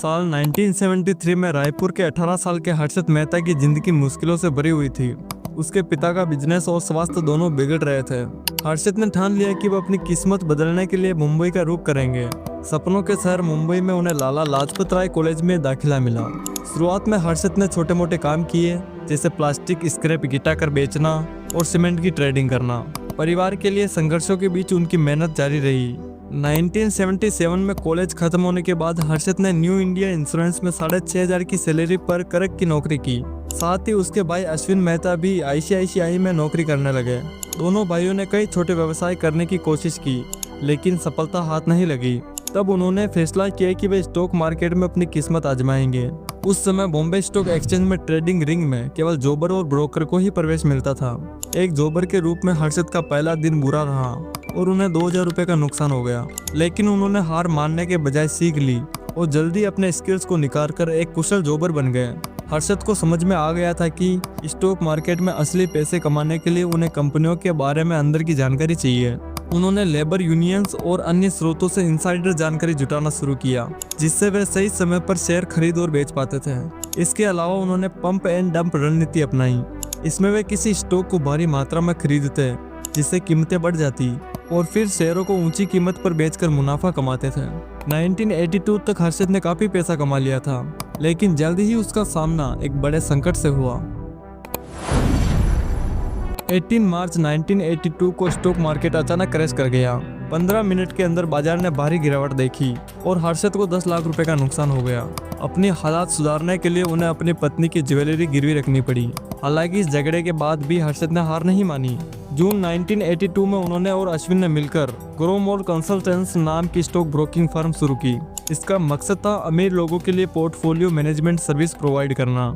साल 1973 में रायपुर के 18 साल के हर्षद मेहता की जिंदगी मुश्किलों से भरी हुई थी। उसके पिता का बिजनेस और स्वास्थ्य दोनों बिगड़ रहे थे। हर्षद ने ठान लिया कि वो अपनी किस्मत बदलने के लिए मुंबई का रुख करेंगे। सपनों के शहर मुंबई में उन्हें लाला लाजपत राय कॉलेज में दाखिला मिला। शुरुआत में हर्षद ने छोटे मोटे काम किए, जैसे प्लास्टिक स्क्रैप इकट्ठा कर बेचना और सीमेंट की ट्रेडिंग करना। परिवार के लिए संघर्षों के बीच उनकी मेहनत जारी रही। 1977 में कॉलेज खत्म होने के बाद हर्षद ने न्यू इंडिया इंश्योरेंस में 6,500 की सैलरी पर क्लर्क की नौकरी की। साथ ही उसके भाई अश्विन मेहता भी ICICI में नौकरी करने लगे। दोनों भाइयों ने कई छोटे व्यवसाय करने की कोशिश की, लेकिन सफलता हाथ नहीं लगी। तब उन्होंने फैसला किया कि वे स्टॉक मार्केट में अपनी किस्मत आजमाएंगे। उस समय बॉम्बे स्टॉक एक्सचेंज में ट्रेडिंग रिंग में केवल जॉबर और ब्रोकर को ही प्रवेश मिलता था। एक जॉबर के रूप में हर्षद का पहला दिन बुरा रहा और उन्हें 2,000 रुपये का नुकसान हो गया। लेकिन उन्होंने हार मानने के बजाय सीख ली और जल्दी अपने स्किल्स को निखार कर एक कुशल जॉबर बन गए। हर्षद को समझ में आ गया था कि स्टॉक मार्केट में असली पैसे कमाने के लिए उन्हें कंपनियों के बारे में अंदर की जानकारी चाहिए। उन्होंने लेबर यूनियंस और अन्य स्रोतों से इनसाइडर जानकारी जुटाना शुरू किया, जिससे वे सही समय पर शेयर खरीद और बेच पाते थे। इसके अलावा उन्होंने पंप एंड डंप रणनीति अपनाई। इसमें वे किसी स्टॉक को भारी मात्रा में खरीदते, जिससे कीमतें बढ़ जाती और फिर शेयरों को ऊंची कीमत पर बेचकर मुनाफा कमाते थे। 1982 तक हर्षद ने काफी पैसा कमा लिया था, लेकिन जल्द ही उसका सामना एक बड़े संकट से हुआ। 18 मार्च 1982 को स्टॉक मार्केट अचानक क्रैश कर गया। 15 मिनट के अंदर बाजार ने भारी गिरावट देखी और हर्षद को 10 लाख रुपए का नुकसान हो गया। अपनी हालात सुधारने के लिए उन्हें अपनी पत्नी की ज्वेलरी गिरवी रखनी पड़ी। हालांकि इस झगड़े के बाद भी हर्षद ने हार नहीं मानी। जून 1982 में उन्होंने और अश्विन ने मिलकर ग्रोमोर कंसल्टेंट्स नाम की स्टॉक ब्रोकिंग फर्म शुरू की। इसका मकसद था अमीर लोगों के लिए पोर्टफोलियो मैनेजमेंट सर्विस प्रोवाइड करना।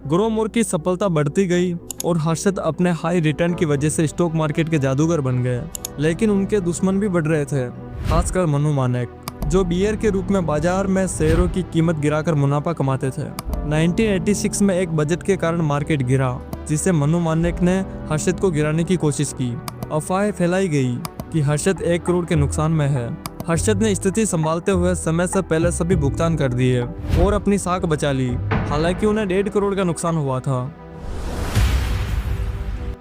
ग्रोमोर की सफलता बढ़ती गई और हर्षद अपने हाई रिटर्न की वजह से स्टॉक मार्केट के जादूगर बन गए। लेकिन उनके दुश्मन भी बढ़ रहे थे, खासकर मनु मानेक, जो बियर के रूप में बाजार में शेयरों की कीमत गिराकर मुनाफा कमाते थे। 1986 में एक बजट के कारण मार्केट गिरा, जिससे मनु मानेक ने हर्षद को गिराने की कोशिश की। अफवाह फैलाई गई कि हर्षद 1 करोड़ के नुकसान में है। हर्षद ने स्थिति संभालते हुए समय से पहले सभी भुगतान कर दिए और अपनी साख बचा ली। हालांकि उन्हें 1.5 करोड़ का नुकसान हुआ था।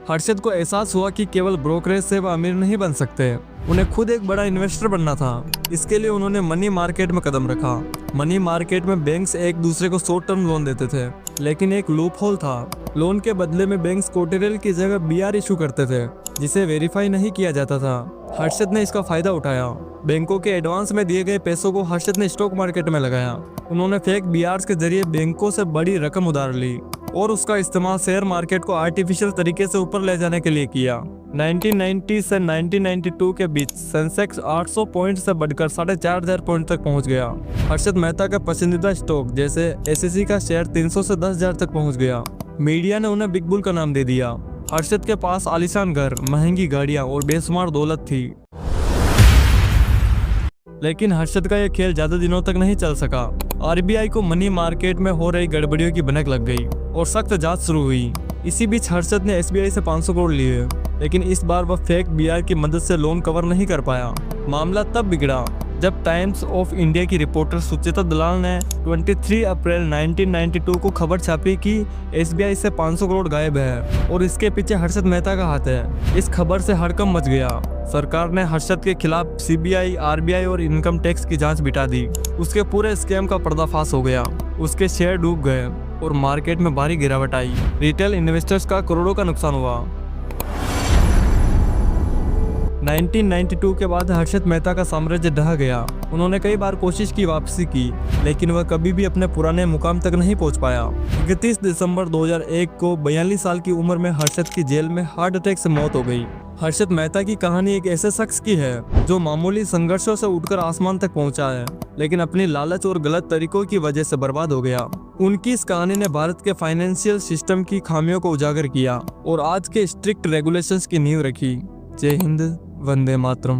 हर्षद को एहसास हुआ कि केवल ब्रोकरेज से वह अमीर नहीं बन सकते, उन्हें खुद एक बड़ा इन्वेस्टर बनना था। इसके लिए उन्होंने मनी मार्केट में कदम रखा। मनी मार्केट में बैंक्स एक दूसरे को शॉर्ट टर्म लोन देते थे, लेकिन एक लूप होल था। लोन के बदले में बैंक्स कोटेरियल की जगह BR इशू करते थे, जिसे वेरीफाई नहीं किया जाता था। हर्षद ने इसका फायदा उठाया। बैंकों के एडवांस में दिए गए पैसों को हर्षद ने स्टॉक मार्केट में लगाया। उन्होंने फेक BRs के जरिए बैंकों से बड़ी रकम उधार ली और उसका इस्तेमाल शेयर मार्केट को आर्टिफिशियल तरीके से ऊपर ले जाने के लिए किया। 1990 से 1992 के बीच सेंसेक्स 800 पॉइंट से बढ़कर 4,500 पॉइंट तक पहुंच गया। हर्षद मेहता का पसंदीदा स्टॉक जैसे SSE का शेयर 300 से 10,000 तक पहुंच गया। मीडिया ने उन्हें बिग बुल का नाम दे दिया। हर्षद के पास आलीशान घर, महंगी गाड़ियां और बेशुमार दौलत थी। लेकिन हर्षद का यह खेल ज्यादा दिनों तक नहीं चल सका। RBI को मनी मार्केट में हो रही गड़बड़ियों की भनक लग गई और सख्त जांच शुरू हुई। इसी बीच हर्षद ने SBI से 500 करोड़ लिए, लेकिन इस बार वह फेक BR की मदद से लोन कवर नहीं कर पाया। मामला तब बिगड़ा जब टाइम्स ऑफ इंडिया की रिपोर्टर सुचेता दलाल ने 23 अप्रैल 1992 को खबर छापी कि SBI से 500 करोड़ गायब है और इसके पीछे हर्षद मेहता का हाथ है। इस खबर से हड़कंप मच गया। सरकार ने हर्षद के खिलाफ CBI, RBI और इनकम टैक्स की जांच बिठा दी। उसके पूरे स्कैम का पर्दाफाश हो गया। उसके शेयर डूब गए और मार्केट में भारी गिरावट आई। रिटेल इन्वेस्टर्स का करोड़ों का नुकसान हुआ। 1992 के बाद हर्षद मेहता का साम्राज्य ढह गया। उन्होंने कई बार कोशिश की वापसी की, लेकिन वह कभी भी अपने पुराने मुकाम तक नहीं पहुंच पाया। 31 दिसंबर 2001 को 42 साल की उम्र में हर्षद की जेल में हार्ट अटैक से मौत हो गई। हर्षद मेहता की कहानी एक ऐसे शख्स की है जो मामूली संघर्षों से उठकर आसमान तक पहुंचा है, लेकिन अपनी लालच और गलत तरीकों की वजह से बर्बाद हो गया। उनकी इस कहानी ने भारत के फाइनेंशियल सिस्टम की खामियों को उजागर किया और आज के स्ट्रिक्ट रेगुलेशंस की नींव रखी। जय हिंद, वंदे मातरम।